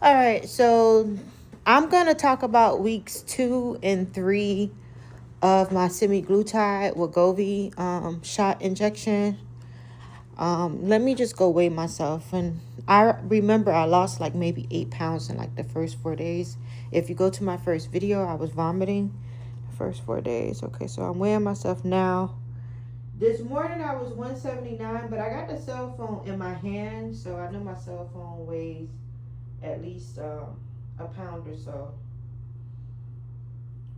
All right, so I'm gonna talk about weeks 2 and 3 of my semaglutide Wegovy shot injection. Let me just go weigh myself, and I remember I lost like maybe 8 pounds in like the first 4 days. If you go to my first video, I was vomiting the first 4 days. Okay, so I'm weighing myself now. This morning I was 179, but I got the cell phone in my hand, so I know my cell phone weighs at least a pound or so.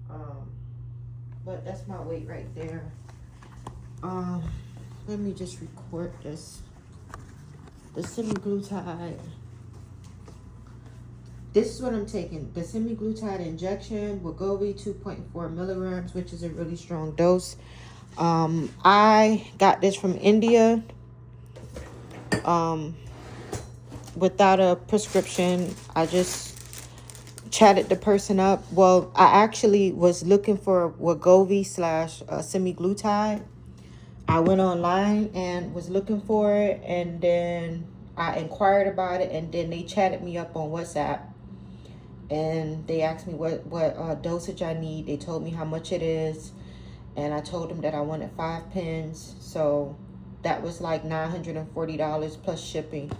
Um, but that's my weight right there. Um, Let me just record this. The semaglutide. This is what I'm taking. The semaglutide injection, Wegovy 2.4 milligrams, which is a really strong dose. I got this from India. Um, Without a prescription. I just chatted the person up. Well, I actually was looking for Wegovy slash semaglutide. I went online and was looking for it, and then I inquired about it, and then they chatted me up on WhatsApp, and they asked me what dosage I need. They told me how much it is, and I told them that I wanted 5 pens. So that was like $940 plus shipping.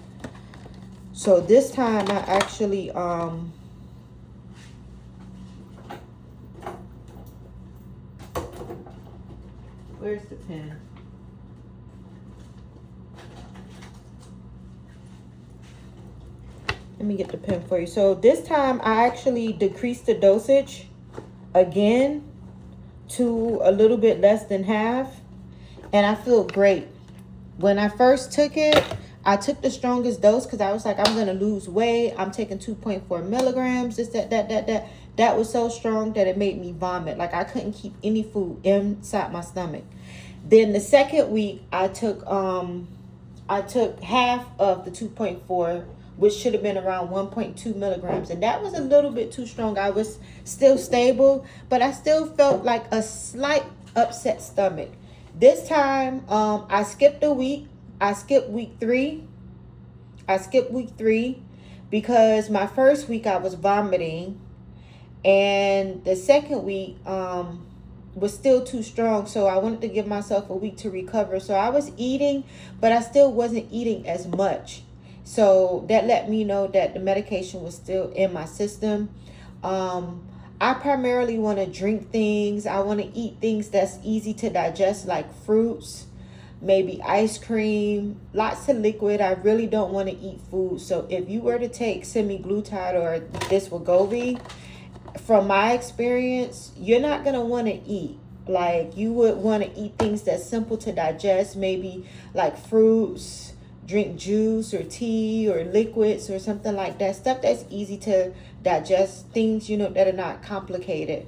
So this time I actually where's the pen? Let me get the pen for you. So this time I actually decreased the dosage again to a little bit less than half, and I feel great. When I first took it, I took the strongest dose because I was like, I'm gonna lose weight. I'm taking 2.4 milligrams. This, that. That was so strong that it made me vomit. Like I couldn't keep any food inside my stomach. Then the second week, I took half of the 2.4, which should have been around 1.2 milligrams, and that was a little bit too strong. I was still stable, but I still felt like a slight upset stomach. This time, I skipped a week. I skipped week 3. I skipped week 3 because my first week I was vomiting, and the second week was still too strong, so I wanted to give myself a week to recover. So I was eating, but I still wasn't eating as much, so that let me know that the medication was still in my system. I primarily want to drink things. I want to eat things that's easy to digest, like fruits, maybe ice cream, lots of liquid. I really don't want to eat food. So if you were to take semaglutide or this Wegovy, from my experience, you're not going to want to eat. Like, you would want to eat things that's simple to digest, maybe like fruits, drink juice or tea or liquids or something like that. Stuff that's easy to digest, things, that are not complicated.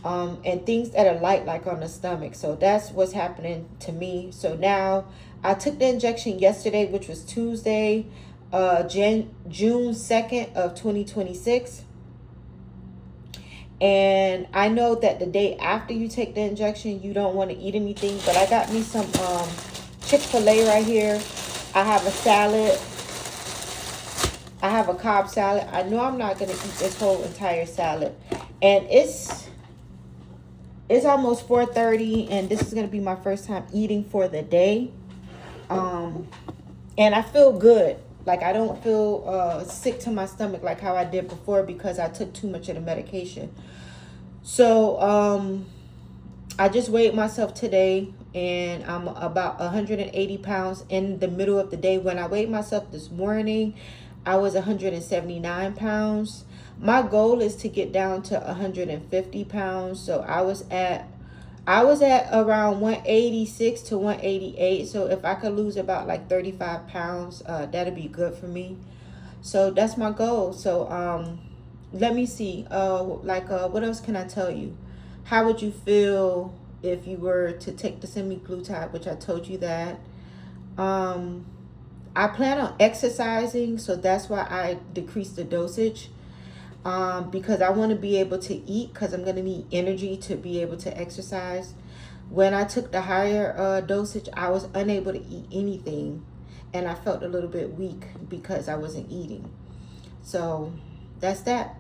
And things that are light, like on the stomach. So that's what's happening to me. So now I took the injection yesterday, which was Tuesday, June 2nd of 2026. And I know that the day after you take the injection, you don't want to eat anything. But I got me some Chick-fil-A right here. I have a salad. I have a Cobb salad. I know I'm not going to eat this whole entire salad. And it's almost 4:30, and this is going to be my first time eating for the day. And I feel good. Like, I don't feel sick to my stomach like how I did before because I took too much of the medication. So I just weighed myself today, and I'm about 180 pounds in the middle of the day. When I weighed myself this morning, I was 179 pounds. My goal is to get down to 150 pounds. So I was at around 186 to 188. So if I could lose about like 35 pounds, that'd be good for me. So that's my goal. So let me see. What else can I tell you? How would you feel if you were to take the semaglutide, which I told you that. I plan on exercising, so that's why I decreased the dosage. Because I want to be able to eat, because I'm going to need energy to be able to exercise. When I took the higher dosage, I was unable to eat anything, and I felt a little bit weak because I wasn't eating. So That's that.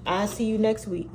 I'll see you next week.